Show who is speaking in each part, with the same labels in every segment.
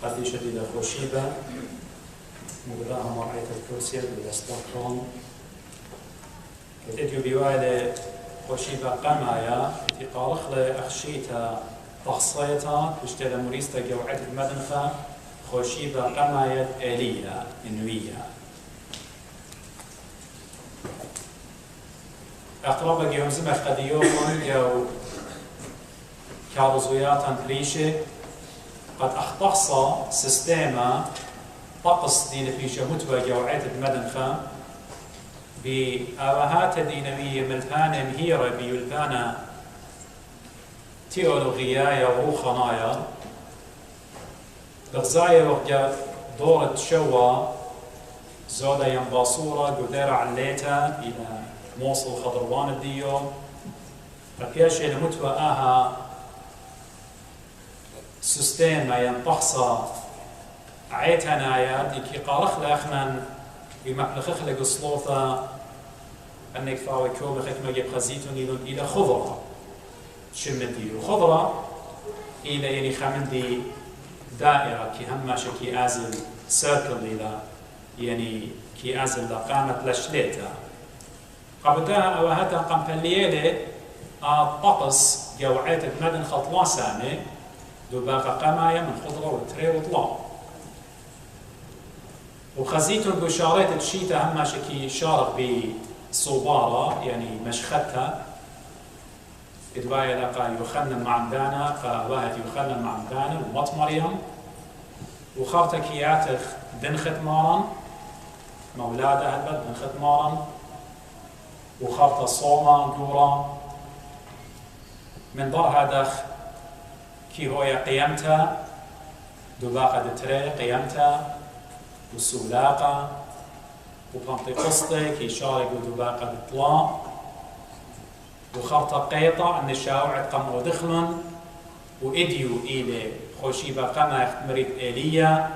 Speaker 1: قد شديد خوشيبة مقراها مرعية الكرسي بالستوكهولم كتجو بوالي خوشيبة قمايا اتقارخ أخشيتا تخصيتا بشتلا مريستا جوعة المدنخة خوشيبة قمايا آلية إنوية أقرب جيهم زمخ قد يومون جو كارزوياتا بليشي قد أختصى سيستيما طقس دين في متوى جوعة المدنخة بآوهات دينوية ملتانة مهيرة بيلتانة تيولوغيايا وروخنايا بغزايا وقت دورة شوا زودا ينباصورة قدير عليتا إلى موصل خضروان الديو فبياشي المتوى آها سيستيما ينطخصى عيتنايا ديكي قارخ لأخنا بمقلخ خلق الصلوثة أنك فاوي كوب خكمة جيب خزيتون يلون إلى خضرة شمدي وخضرة إلى يعني خمندي دائرة كي هماشا كي أزل سيركل إلى يعني كي أزل لقامة لشليتا قبلتها أوهاتها قمبليالي الطقس جوعات المدن خطوة سامي دوباقة قمايا من خضرة وتري وطلاع وخزيتون بشارات الشيتا هماشا كي شارق بصوبارة يعني مشختها إدوايا لقى يخنن مع مدانا فواهد يخنن مع مدانا ومط مريم وخارتا كياتخ دنخت مارن مولادة هلبت دنخت مارن وخارتا صوما جورا من ضر هدخ كي هويا قيمتا دوباقة دتري قيمتا وسولاقة وبنطي قسطي كي شارق ودوباقة دطلاء وخرطة قيطة أن شاوعة قم ودخلن وإديو إلي خوشيبة قما يختمريت إيليا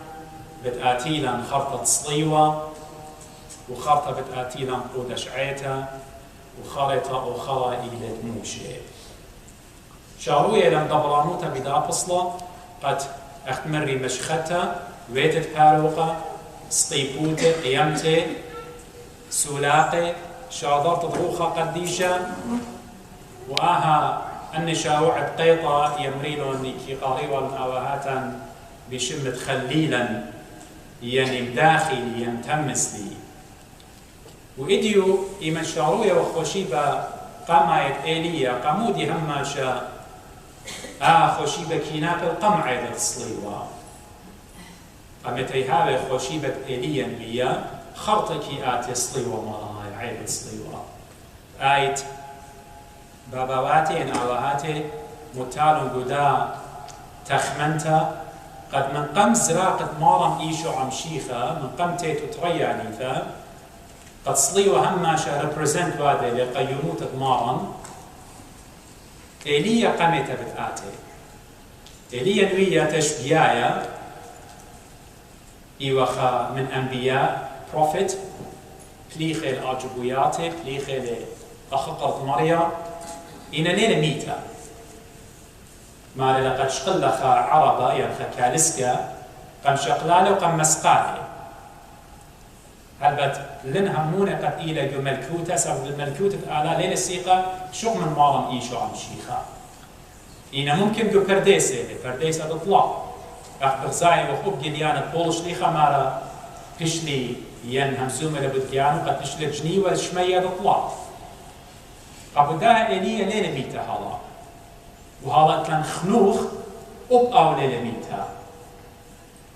Speaker 1: بتآتيلا خرطة صليوة وخرطة بتآتيلا قودش عيتا وخرطة أخرى إلي دموشي شاروية لم دبرانوتا بدا بصلة قد اختمري مشختة ويتت هاروقة سطيبوتة قيمتة سولاقة شاضرت ضروخة قديشة وآها أن شاوعة قيطة يمريلون كي قريبا أواهاتا بشمة خليلا يعني بداخلي ينتمس لي وإديو إيمن شاروية وخوشيبة قامايت إيليا قامودي هماشا خوشيبة كيناك القمع إذا تصليوا قامتي هذا خوشيبة إيليا بيا خرطكي آتي صليوا مراي عيد صليوا آيت باباواتي إن أواهاتي متالو قدا تخمنتا قد من قم زراقة مارم إيشو عمشيخة من قم تيتو ترياني فا قد صليوا هماشا ريبريزنت واده لقيموت مارم إيليا قمتا بتآتي إيليا نوية تشبيايا إيوخا من أنبياء بروفيت بليخي الأجبوياتي بليخي لأخقرت مريا إنا لينا ميتا ما لقد شقلخا عربا ينخا كالسكا قم شقلالة وقم مسقالة هلبت لنها مونة قد إيلا جو ملكوتة سبب الملكوتة آلا لين السيقة شو من مارم إيشو عم شيخا إنا ممكن جو پرديسة تطلع أخبر زاي وخوب جليانة بولش ليخا مارا بشلي ين همزومة لبدجانو قد بشلي جني والشمية تطلع قبلها إليا ليلة ميتا هلا وهلا كان خنوخ أو ليلة ميتا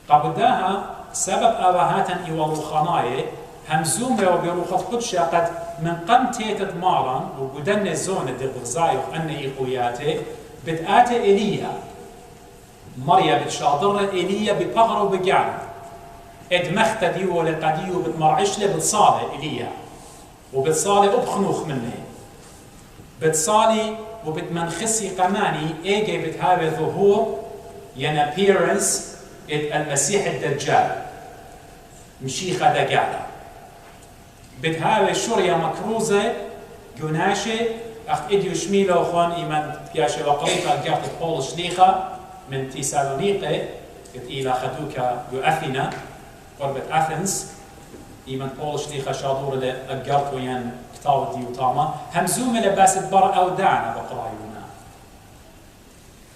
Speaker 1: قبلها سبب أواهاتا إيوالو خناية همزومة وبيروخة قدشة قد من قم تيتت مارا وقدن الزونة دي بغزايو أن إيقوياتي بتآتي إليا مريا بتشاضر إليا ببغر وبقعن ادمخت ديو لقديو بتمرعش لي بتصالي إليا وبتصالي أبخنوخ مني بتصالي وبتمنخسي قماني ايجي بتهاوي ظهور ين appearance المسيح الدجال مشيخة دجالة بتهاوي شوريا مكروزة جوناشي اخت اديو شميلو خون ايمان بياشي وقريطة قاعدة بولش ليخة من تيسالونيقي قد إلى خدوك يؤثنا قربة أثنز إيمن بولش ليخا شادور لأقرت ويان كتاو ديو تاما همزوم لباس بر أو دعنا بقرايونا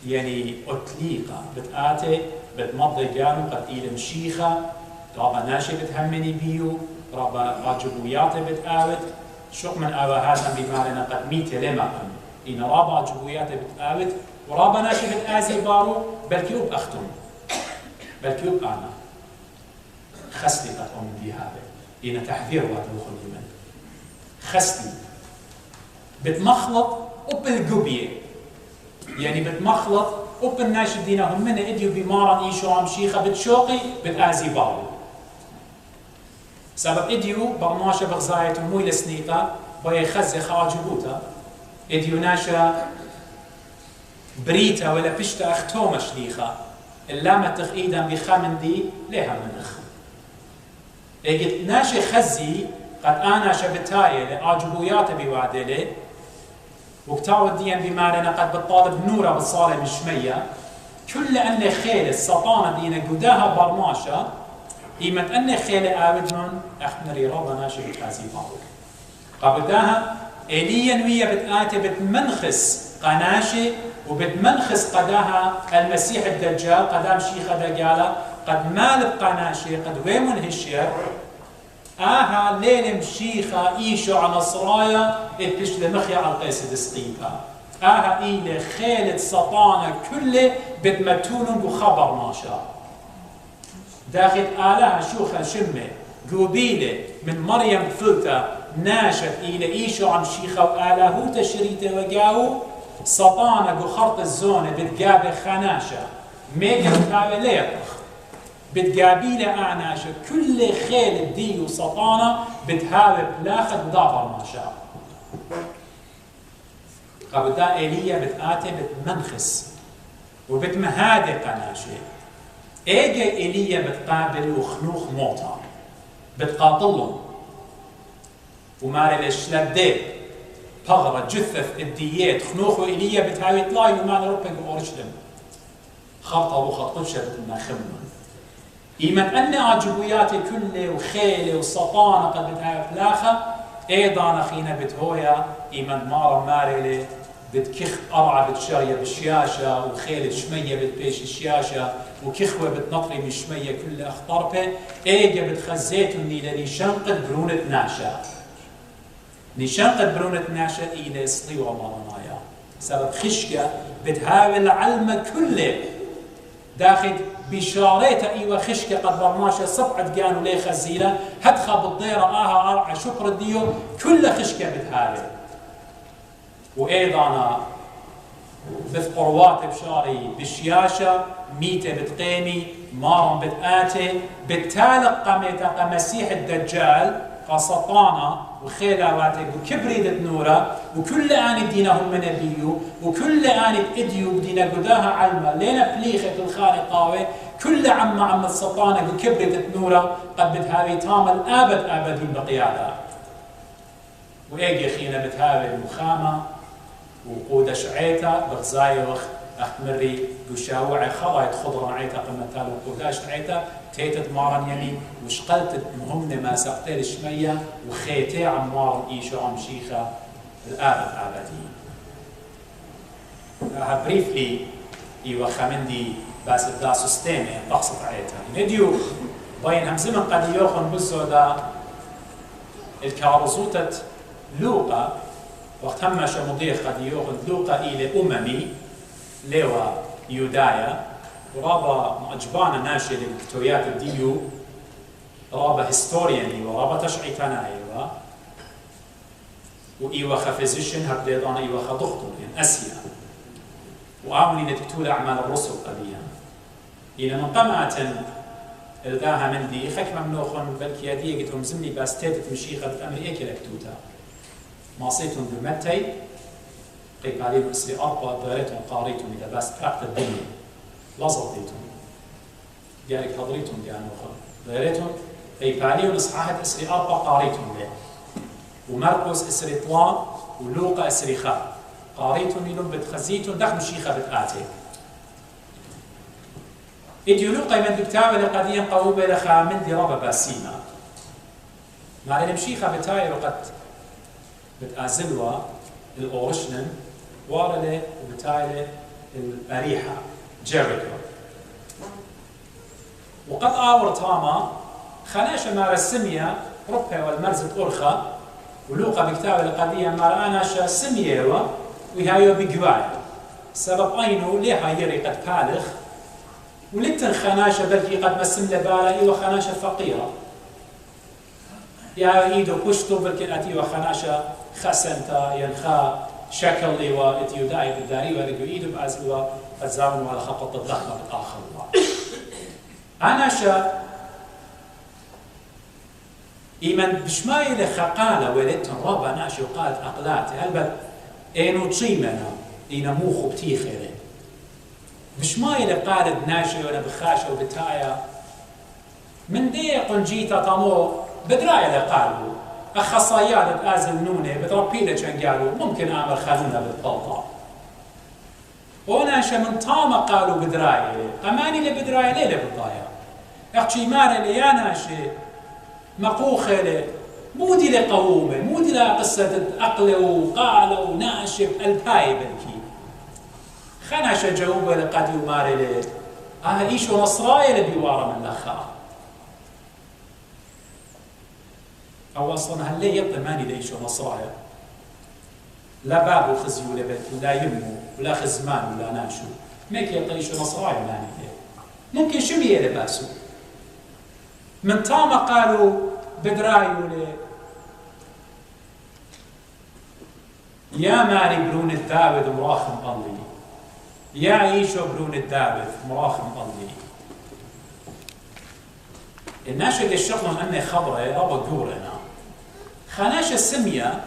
Speaker 1: يعني أتليقا بتآتي بتمضي قانو قد إلى مشيخة رابا ناشي بتهمني بيو رابا عجبوياتي بتآوت شق من آوى هذا بمعنى قد ميتي لما إن رابا عجبوياتي بتآوت ورابا ناشي بتآزي بارو بلكيوب أختم بلكيوب أنا خستي قد أم دي هذا إن تحذير واتوخل لمن خستي بتمخلط وبالقبية يعني بتمخلط وبالناشدين هم من إديو بمارن إيشو عم شيخة بتشوقي بتآزي بارو سبب إديو برماشة بغزاية موي لسنيتا بوي خزي خواجبوتا إديو ناشا بريتا ولا بشتا أختومة شليخة اللامة تخيدا بخامن دي لها منخ إجت ناشي خزي قد أنا شبتاية لأعجبويات بوعدلي وكتاو الدين بمعنى قد بتطالب نورة بالصالة مشمية كل أن خيل السطانة دينا قداها برماشة إيمت أن خيل آودنون أخمري ربا ناشي بتحاسي بارك قبداها إليا ويا بتآتي بتمنخس قناشي وبتمنخس قداها المسيح الدجال قدام شيخة دجالة قد مال بقناشي قد ويمن هالشير آها ليلم شيخة إيشو على نصرايا إتش لمخيا على القيس دسقيقة آها إيلي خيلة سطانة كله بتمتونن بخبر ما شاء داخل آلها شوخة شمة قبيلة من مريم فلتة ناشت إلى إيشو عن شيخة وآلهو تشريته وقاو سطانة وخرط الزونة بتقابل خناشة ميقا بتقابل ليطخ بتقابيله أعناشة كل خيل ديو سطانة بتهاوي بلاخت ودابر ما شاء قبدا إيليا بتآتي بتمنخس وبتمهادي قناشة إيجا إيليا بتقابل وخنوخ موتا بتقاتلهم وماري الشلدي بغرة جثث الديات خنوخ وإيليا بتهاوي طلاي ومعنى ربك بأورشلم خرطة وخط قدشة بتناخمنا إيمن أن عجبوياتي كله وخيلي وسطانة قد بتهاوي بلاخة أيضا أخينا بتهويا إيمن مارا ماريلي بتكخ قرعة بتشارية بالشياشة وخيلة شمية بتبيش الشياشة وكخوة بتنطري من شمية كل أخطربة إيجا بتخزيتني لنشنقة برونة ناشا نشنقة برونة ناشا إلى سطيوة مرنايا سبب خشكة بتهاوي العلمة كله داخل بشاريتا ايوه خشكه قد برماشة صبعت قانو لي خزيله هدخه بالضيره اها ارعى شكر الديو كل خشكه بتهاوي وايضا بثقروات بشاري بالشياشه ميته بتقيمي مارم بتآتي بتالق قميتا قمسيح الدجال قسطانه وخيلاتي وكبريدة نورة وكل آن دينهم من الديو وكل آن إديو بدينا قداها علمة لينا بليخة الخالقاوي كل عم السطانة وكبريدة نورة قد بتهاوي تام الآبد آبدين بقيادة وإيجي خينا بتهاوي المخامة وقودة شعيتا بغزايوخ أحمري وشاوعي خضايت خضرا عيتا قمتال وقوداش عيتا تيتت مارن يمين وشقلت مهمنا ما سقتي الشمية وخيتي عن مارن إيشو عم شيخة الآبد آبدين بريفلي إيوه خمندي بس دا سستيمي تقصد عيتا نديو باين همزمن قد يوخن بالسودا الكارزوتة لوقا وقت همش مضيخ قد يوخن لوقا إلى أممي لوا يودايا ورابا مأجبانا ناشي لكتويات الديو رابا هستورياني ورابا تشعيتانا ايوا وايوا خفزيشن هبليضان ايوا خضختون ان اسيا وآمني نتكتول اعمال الرسل قبيا إن من قمعة الغاها من دي خك ممنوخن بالكيادية قلتهم زمني باستيتت مشيخة الأمر إيكي لكتوتا ماصيتون بمتي قيقالين اسري أربع داريتهم قاريتهم إذا باس تراقت الدنيا لازلتيتهم قالك هضريتهم دي أنوخن داريتهم قيقالين إصحاحة اسري أربع قاريتهم ليه ومرقس اسري طلان ولوقا اسري خا قاريتهم يلون بتخزيتهم دخل مشيخة بتآتي إديولوقا من دكتاوة لقديا قوبة لخا من دي رابا باسينا مع المشيخة بتاعي وقد بتأزلوا الأورشنم وارله وبتاعي الأريحة جيريكو وقد آور تاما خناش مار السمية ربها والمرزة أرخى ولوقا بكتاب القضية مار أناشا سمية وهايو بقوايا سبب أينو ليها يري قد بالغ ولتن خناشة بلكي قد مسم لبالا إيوه خناشة فقيرة يا إيدو كشتو بلكي أتيوه خناشة خسنتا ينخا شكل إيوه إتيو داي بالداري ورقو إيدو بأزلوا قد زاونوا على خطة الضخمة بالآخر أناشا إيمان بشمايل خقالة ولدتن ربا ناشي وقالت أقلاتي هل إنو تشيمنا إنا موخو بتيخيري بشمايل قالت ناشي ولا بخاشة وبتايا من دي قنجيتا طمو بدرايا لقالوا أخصايات بآزل نوني بتربينا كان قالوا ممكن أعمل خلونا بالطلطة وناشا من طامة قالوا بدرايا أماني لبدرايا ليه لبضايا أخشي مارا لي يا ناشي مقوخة لي مودي لقوومة مودي لقصة أقل وقال وناشب الباي بلكي خناشا جاوبة لقد يماري لي إيشو نصرايا لبيوارا من لخا أو أصلا هل لي يبقى ماني لإيشو نصرايا لا باب وخزي ولا بلكي ولا يمو ولا خزمان ولا ناشو ميك يبقى إيشو نصرايا ماني لي ممكن شبيه لباسو من تاما قالوا بدرايو لي يا ماري برون الداود مراخم قلي يا عيشو برون الداود مراخم قلي الناس اللي شغلهم أني خبرة ربا قورنا خناش السمية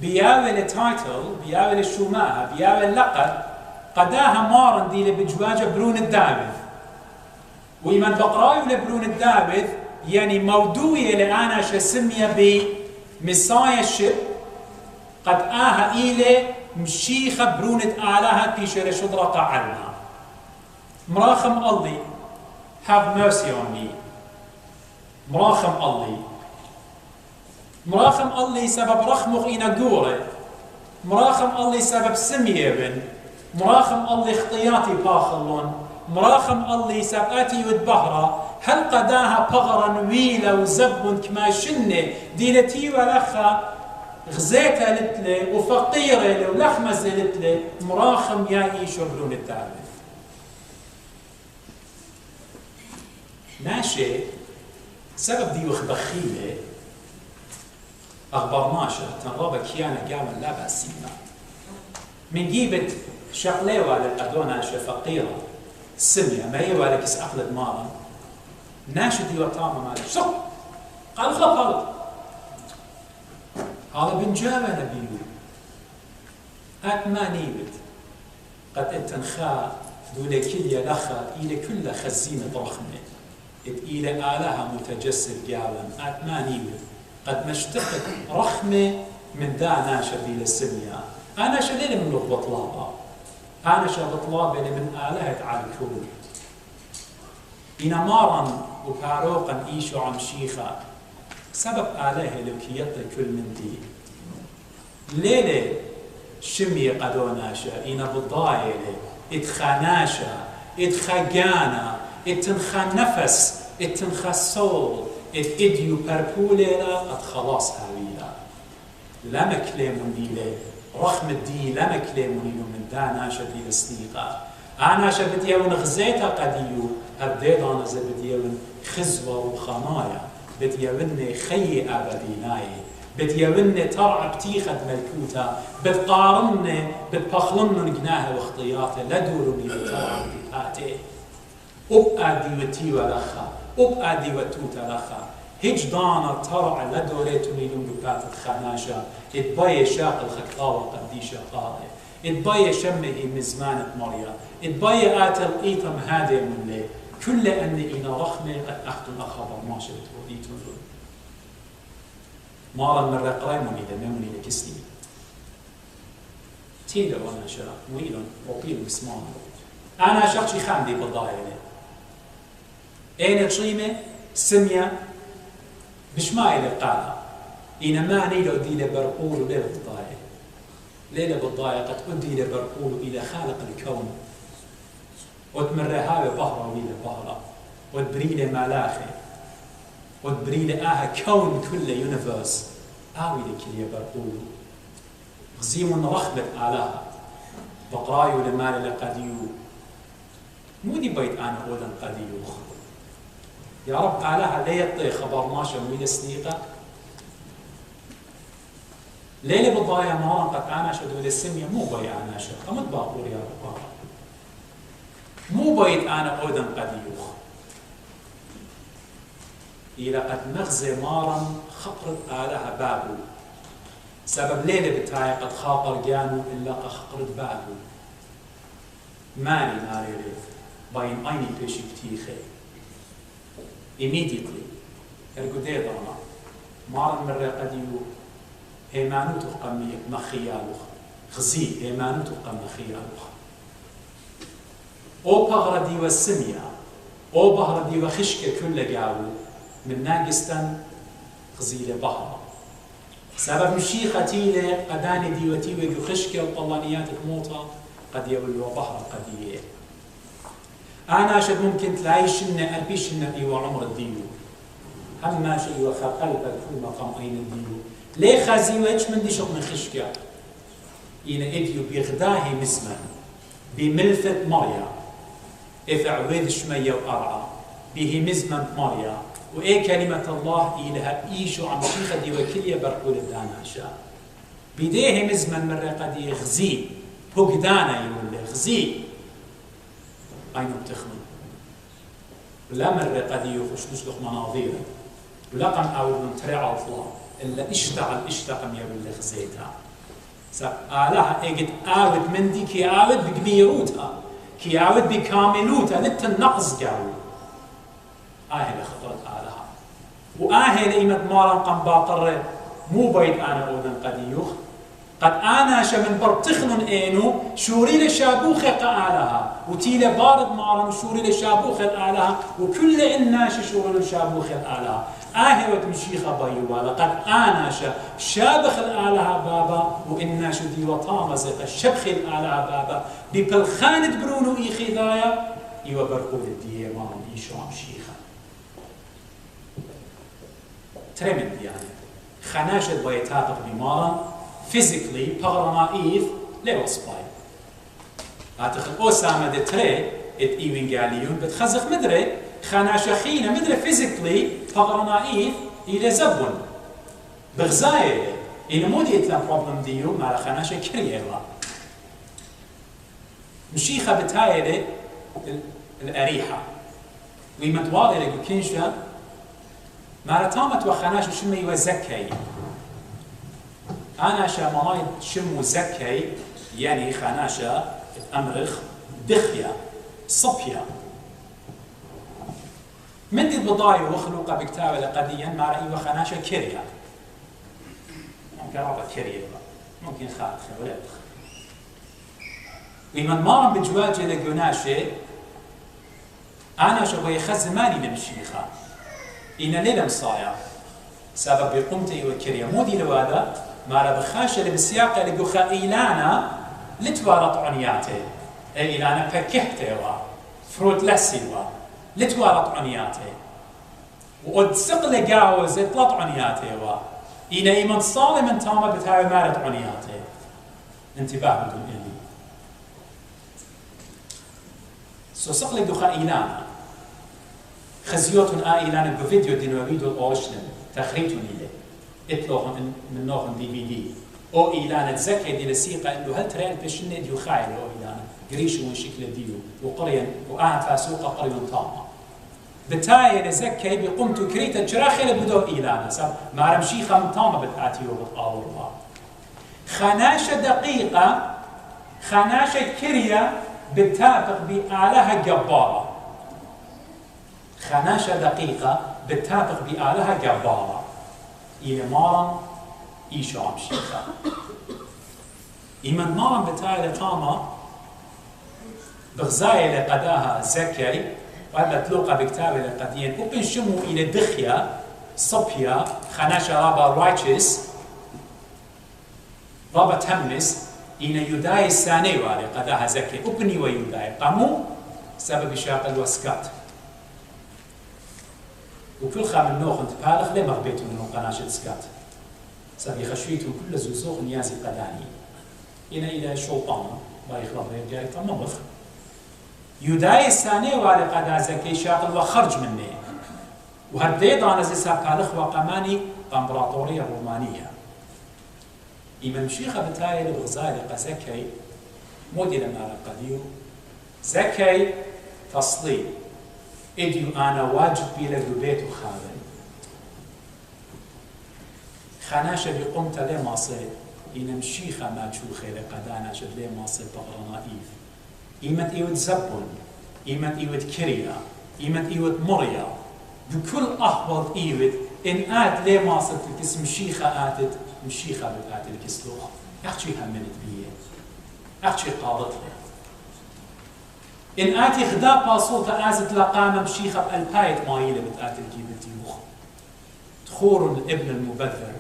Speaker 1: بياوي التايتل بياوي الشوماها بياوي اللقب قداها مارن دي بجواجة برون الداود ويمن بقرايو لبرون الداود يعني موضوعي لأنا شسمية بمسايا الشب قد آها إلي مشيخة برونة آلهة بيشير شدرة عنها مراخم الله have mercy on me مراخم الله مراخم الله سبب رخمخ إنا قورة مراخم الله سبب سمية بن مراخم الله اختياتي باخلون مراخم الله سبقاتي ودبهرة هل قداها بغرا ويلا وزب كما شنة ديلتي ولخا غزيتها لتلي وفقيرة ولخمزة لتلي مراخم يا إيشو برون التعرف ماشي سبب دي وخبخيلة أخبار ماشا تنربا كيانا قامل لا بأسينا من جيبت شقليوة للأدونة فقيرة سمية ما هي ولا كيس أقلد مارا ناشدي وطامة مالك شو قال خبط هذا بنجابة نبيو ما نيبت قد اتنخا دولة كلية لخا إلى كل خزينة رخمة إلى آلهة متجسد قالا ما نيبت قد مشتقت رخمة من دا ناشدي للسمية أنا شليل من لغة بطلابة أنا شبطلابة من آلهة على الكون إنا مارا وباروقا إيشو عم شيخة سبب آلهة لو كيطة كل من دي ليلة شمي قدوناشا إنا بضايلة اتخاناشا اتخاقانا اتنخا نفس اتنخا صول اتديو بربوليلا اتخلاص هاويلا لما كلامون دي رخم الدين لما كلاموني من داناشا دي الصديقة أناشا بديون غزيتا قديو هبديدانا زي بديون خزوة وخنايا بديون خي أبديناي بديون ترعى بتيخد ملكوتا بتقارن بتبخلن جناها واختياته لدورني بترعى بتاتي أبقى دي ولخا أبقى دي وتوتا لخا هجدانا ترعى لدوريتني لون بتات خناشا اتباي شاق الخطاوة قديشة قاضي اتباي شمه مزمانة مريا اتباي آتل إيتم هادي من لي كل أن إنا رخمة قد أختن أخبر ما شبت وديتون دون مارا من رقراي مني دميوني لكسني تيلا وانا شا ويلون وقيل بسمان أنا شخصي خاندي بالضايلة أين تشيمة سمية بشمائل القالة إنما نيل أدي لبرقول ليلة بالضاية ليلة بالضاية قد أدي لبرقول إلى خالق الكون وتمرها بهرة وإلى بهرة وتبريل ملاخي وتبريل كون كله يونيفرس آوي لكل يبرقول غزيم رخبة آلها بقرايو لمال لقديو مودي بيت أنا أولا قديو يا رب آلها ليه يطي خبر ماشا ويدا سنيقة ليلة بالضايا مارا قد أنا شدو للسمية مو بي أنا شد أمد باقور يا رب مو بيت أنا أولا قديو إلى قد مغزي مارا خطرت آلها بابو سبب ليلة بتاعي قد خاطر جانو إلا خطرت بابو ماني ناري ريف باين أيني بيشي بتيخي immediately القدير ضرنا مارا مرة قديو هيمانو تقمي مخيالوخ خزي هيمانو تقم مخيالوخ أو بغردي والسمية أو بغردي وخشكة كل جاو من ناقستن خزيلة بحرة سبب مشي ختيلة قداني ديوتي وخشكة وطلانيات موطة قد يولوا بحرة قديه أنا شد ممكن تلاقي شنة أربي شنة إيوة عمر الديو هما شيء وخا قلبك في مقام أين الديو ليه خازيوش من دي شق من خشكة إن إديو بيغداهي مسمى بملثة مريا إفع ويد شمية وأرعى به مزمن مريا وإيه كلمة الله إلها إيشو عم شيخة دي وكلية برقول الداناشا بديه مزمن مرة قد يغزي بوغدانا يقول غزي أين بتخمن ولا مرة قد يخش نسلخ مناظيره ولا قم أول من تريع الله إلا اشتغل يقول غزيتها آلها إجد آود من دي كي آود بكبيروتها كي آود بكاملوتها للتنقص جاوي آهل خطرت آلها وآهل إيمت مارا قم باطر مو بيد أنا أوذن قد يخ قد أنا شمن برتخن إنو شوري لشابوخة آلها وتيل بارد مارا شوري لشابوخة آلها وكل الناس شوري لشابوخة آلها آهوت مشيخة بيوالا قد أنا شابخ الآلها بابا وإناش دي وطامزق الشبخ الآلها بابا ببلخانة برونو إيخي ذايا إيوا برقود الديه مارا إيشو عم شيخة ترمد يعني خناشد بيتابق بمارا فيزيكلي بغرمائيث لوصباي أتخذ أوسامة دي تري إت إيوين قاليون بتخزخ مدري خناشخينة مدري فيزيكلي بغرمائيث إلى زبون بغزاية إنه مو دي إتلام بروبلم ديو مع خناشة كريه مشيخة بتايلة الأريحة ويمتواضي لكو كينشا مارتامت وخناشة شمي وزكي أنا شاماي شمو زكي يعني خناشة أمرخ دخيا صبيا من دي البضايع وخلوقة بكتابة لقديا مع رأي وخناشة كريا ممكن رابط كريا ممكن خالخ ولا بخ ومن مارم بجواجه لقناشة أنا شبه يخز ماني نمشيخا إن ليلة مصايا سبب بقومتي وكريا مودي لوادا مارا بخاشة لبسياقة لقوخا إيلانا لتوارط عنياته إيلانا بكهته فروت لسيوا لتوارط عنياته وقد سقل قاوز اطلط عنياته إنا إيمان صالي من تاما بتاعي مارت عنياته انتباه بدون إلي سو سقل قوخا إيلانا خزيوتن إيلانا بفيديو دينوفيدو الأوشن تخريتون إليه اطلقوا من نوع دي في دي او ايلان تذكر دي لسيقه انه هل ترى البشن ديو خايل او ايلان قريشو من شكل ديو وقريا وقعد فاسوقه قريا طامه بتاي لزكي بقمت كريتا جراخي لبدو ايلان سب ما رمشي خم طامه بتاتيو بتقاورها خناشه دقيقه خناشه كريا بتابق بآلها جباره خناشه دقيقه بتابق بآلها جباره إلى مارم إيشو عم شيخا إيمان مارم بتاعي لطامة بغزاية لقداها زكي قد تلوقا بكتابة لقديا وبن شمو إلى دخيا صبيا خناشا رابا رايتشس رابا تمس إن يداي الثاني والي قداها زكي وبني ويداي قامو سبب شاق الوسكات وكل خام النوخ انت بالغ ليه مغبيتو منو قناشة سكات سبي خشويتو كل زوزوخ نيازي قداني إلى شوطان باي خلاص جاري تمامخ يداي الثاني والي قدا زكي شاق وخرج مني وهديد أنا زي سابقالخ وقماني الإمبراطورية الرومانية إمام شيخة بتاعي الغزالي قزكي مودي لما قديو زكي تصلي إديو أنا واجب بيلا بيت وخابن خناشة بقمت لي ماصي إنم شيخة ما تشوخي لقدانا شد لي ماصي بغرنائيف إيمت إيوت زبون إيمت إيوت كريا إيمت إيوت مريا بكل أحوال إيوت إن آت لي ماصي تلكس مشيخة آتت مشيخة بتآت الكسلوخ أخشي همنت بيه أخشي قاضت له إن آتي خدا باصوت آزت لقامة مشيخة بألبايت مايلة بتآت الجيب الديوخ تخور الابن المبذر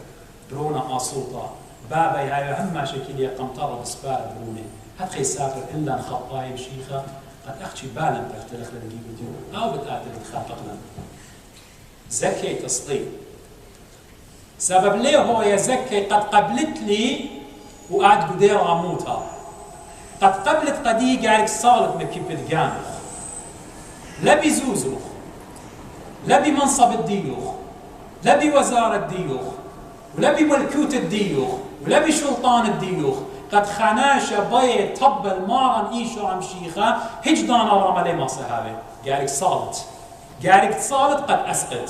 Speaker 1: برونا آصوتا بابا هاي هم شكل يقمطر بسبار بروني هتخي سافر إلا نخطاي مشيخة قد أخشي بالا بختلخ للجيب الديوخ أو بتآت الخطق لنا زكي تصلي سبب ليه هو يا زكي قد قبلت لي وقعد قدير أموتها قد قبلت قدي قاعد صالت مكبت جامخ لا بزوزوخ لا بمنصب الديوخ لا بوزارة الديوخ ولا بملكوت الديوخ ولا بسلطان الديوخ قد خناشة بي طب المارن إيشو عم شيخة هجدان ورمى لي ما صحابي قاعد صالت قد أسقط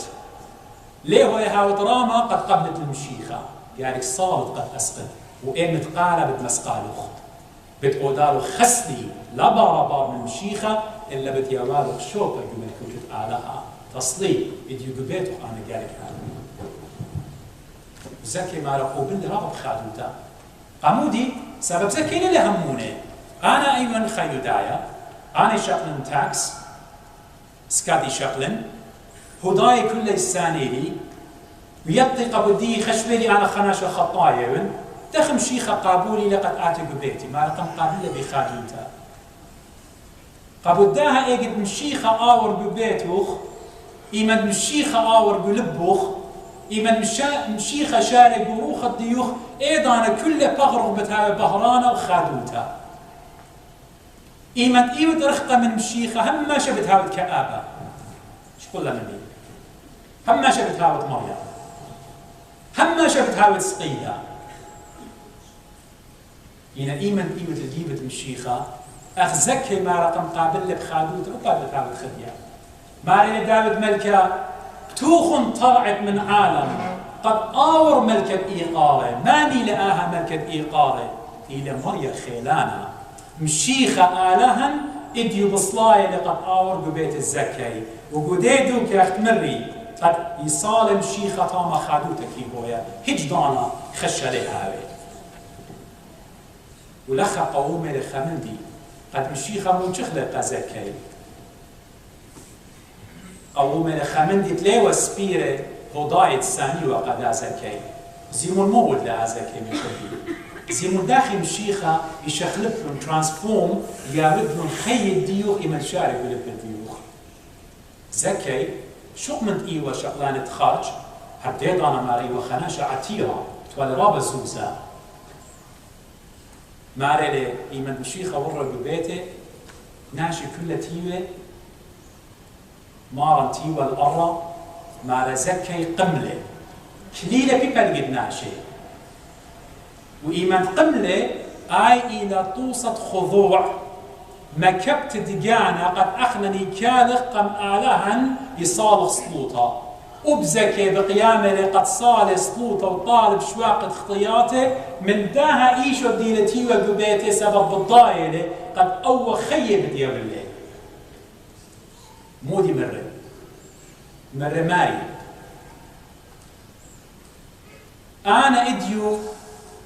Speaker 1: ليه هو يهاو دراما قد قبلت المشيخة يعني صالت قد أسقط وإيمت قالة بتمسقالوخ بتقودالو خسلي لا بار من المشيخة إلا بتيوالو شوكا جمل كوكت آلها تصلي إديو قبيتو أنا قالك هذا زكي ما رقو بالله رابط خادوتا قامودي سبب زكي للي هموني أنا أيمن خيو دايا أنا شغلن تاكس سكادي شغلن هداي كل الساني لي ويطي قبدي خشبيلي أنا خناشة خطايا دخم شيخة قابولي لقد آتي ببيتي ما رقم قابلة بخادوتا قبداها اجد مشيخة آور ببيتوخ إيمن مشيخة آور بلبوخ إيمن مشيخة شاري بروخ الديوخ إيضا كل بغرغ بتها بهرانة وخادوتا إيمن إيود رخطة من مشيخة هم ما شبت هاود كآبة شو قلنا مني هم ما شبت هاود مريم هم ما شبت هاود سقيلة إينا إيمن إيود الجيبة مشيخة أخزكي ما رقم قابل لك خادوتا وقابل هاود خديا مارين داود ملكة توخ طلعت من عالم قد آور ملكة إيقارة ماني لآها ملكة إيقارة إلى مريم خيلانا مشيخة آلهن إديو بصلاية لقد آور ببيت الزكي وقديدو كاختمري قد يصال مشيخة طاما خادوتك هويا هجدانا خشة لهاوي ولخا قومي لخمندي قد مشيخة منشخلة قزكي قومي لخمندي تليوى سبيرة هداية الثاني وقد زكي زيمون مول لها زكي من كبير زيمون داخل مشيخة يشخلب لهم ترانسفورم يارد لهم خي الديوخ إما شارك بلب الديوخ زكي شو من إيوة شغلانة خارج هبديد أنا ماري وخناشة عتيرة تولي رابا زوزة ماري لي إيمان مشيخة ورا ببيته ناشي كل تيوة مارن تيوة الأرى ماري زكي قملة كليلة بيبال قد ناشي وإيمان قملة آي إلى توسط خضوع مكبت دقانا قد أخنني كالخ قم آلهن يصالح سلوطة وبزكي بقيامة قد صالح سلوطة وطالب شواقة خطياته من داها إيشو بديلتي وقبيته سبب بالضايلة قد أو خيب ديال الليل مودي مرة ماري أنا إديو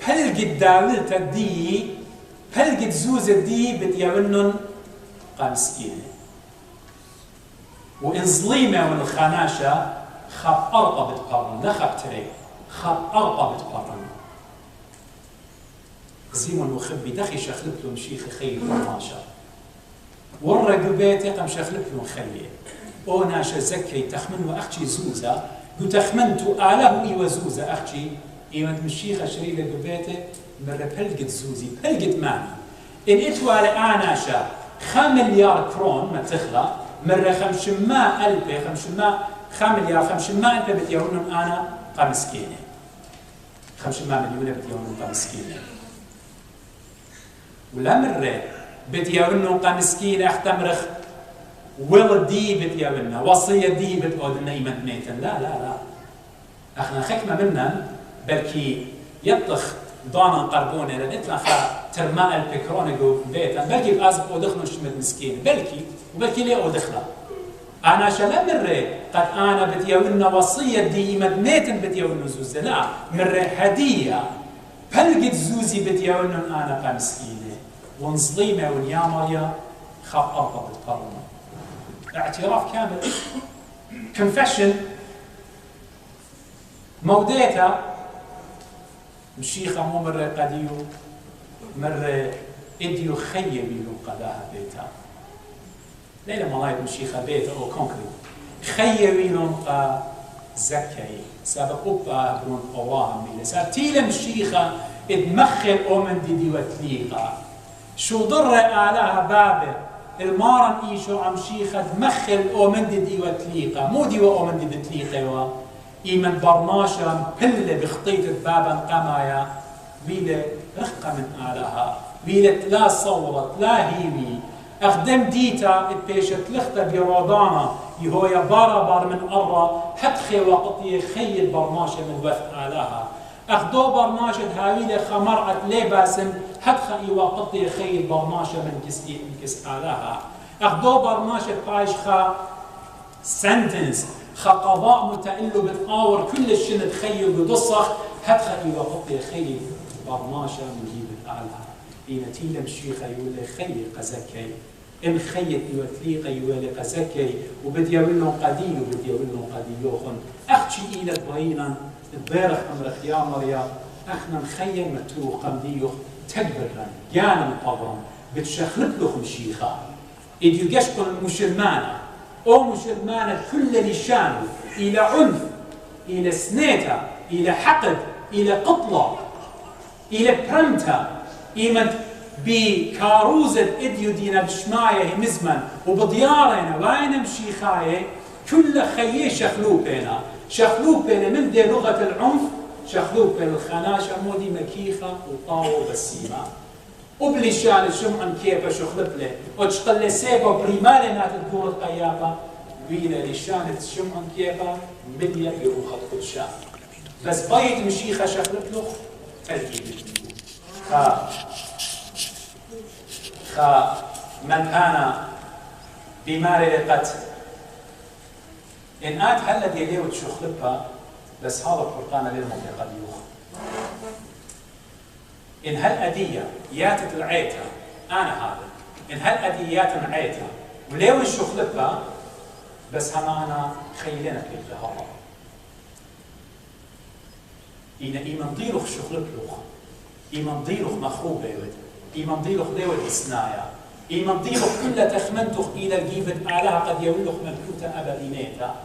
Speaker 1: بلقد داولت دي بلقد زوزة دي بديونن قامسكينة وإن ظليمة والخناشة خاب أرقى بتقرن لا خاب تري خاب أرقى بتقرن زيمون المخبي دخي شخلت له مشيخ خير وماشا ورقوا بيتي قام شخلت له خيه أو ناشا زكي تخمن وأختي زوزة وتخمنت آله إيوة زوزة أختي إيوة مشيخة شريلة قبيتي مرة بلقت زوزي بلقت ماني إن إتوا على آناشا 5 مليار كرون ما تخلى مرة 5 مليار 500 ألف بتيونون أنا قمسكينة 500 مليون بتيونون قمسكينة ولا مرة بتيونون قمسكينة اختمرخ ولد دي بتيونا وصية دي بتقودنا إيمان ميتا لا أخنا خكمة منا بلكي يطخ دانا قربونة لنطلع ترماء البكرونيكو بيتا بلكي بأزب أودخنا شمد مسكين بلكي ليه أودخنا أنا شلا مرة قد أنا بتيونا وصية دي إيمان ميتا بتيونا زوزة لا مرة هدية بلقت زوزي بتيونا أنا قمسكينة ونظليمة ونيامريا خاب أرقى بتقرنا اعتراف كامل confession موديتا مشيخة مو مرة قديو مرة إديو خيه بيلو قداها بيتا ليلة ملايت مشيخة بيتا أو كونكري خيه بيلو قا زكي سابق أبا برون قواهم بيلا سابتيلا مشيخة ادمخل أومن دي وتليقا شو ضر آلها بابه المارن إيشو عم شيخة مخل أومن دي وتليقة مو دي وأومن دي تليقة إيمن برناشا بلة بخطيطة بابا قمايا بيلة رقة من آلها بيلة لا صورت لا هيمي أخدم ديتا اتبيشت لخطة برادانا يهويا بار من أرى حتخي وقطي خي البرناشا من وفق آلها أخدو برناشا هاويلة خمرعة لباسم حتخي وقطي خي البرناشا من كس آلها أخدو برناشا بايش خا سنتنس خا قضاء متألو بتقاور كل الشند خي وبدصخ حتخي وقطي خي برناشا من جيب آلها إينا تيلا مشيخة يولي خي قزكي إن خيت يوتليق يولي قزكي وبدي يولون قديو وبدي يولون قديوخن أختي إلى بغينا الضيرخ أمرخ يا مريا أخنا مخيل متروخ قمديوخ تكبرا جانا مقبرا بتشخلب لهم شيخا إديو قشقل مسلمانة أو مسلمانة كل لشانه إلى عنف إلى سنيتا إلى حقد إلى قطلة إلى برمتا إيمت بكاروزة إديو دينا بشماية مزمن وبديارنا وين مشيخاية كل خيه شخلوب بينا من دي لغة العنف شخلوب بين الخناشة مودي مكيخة وطاو بسيمة وبلشان الشمعن كيفا شخلب له وتشقل سيبا بريمالي نات تقول القيابة بينا لشان الشمعن كيفا مليا بروخة قدشا بس بيت مشيخة شخلب له تركيب من كان بمارقة إن آت هلا دي ليه وتشخلبها بس هذا القرآن للموت قد يوخ إن هل أدية ياتت العيتها أنا هذا إن هل أديات العيتها وليه وشخلبها بس هم أنا خيلنا كيف هذا إن إيمان ضيلخ شخلب لوخ إيمان ضيلخ مخروبة يود إيمان ضيلخ ديوت إسنايا إيمان ضيلخ كل تخمنتخ إلى الجيفة آلها قد يولخ ملكوتا أبدينيتا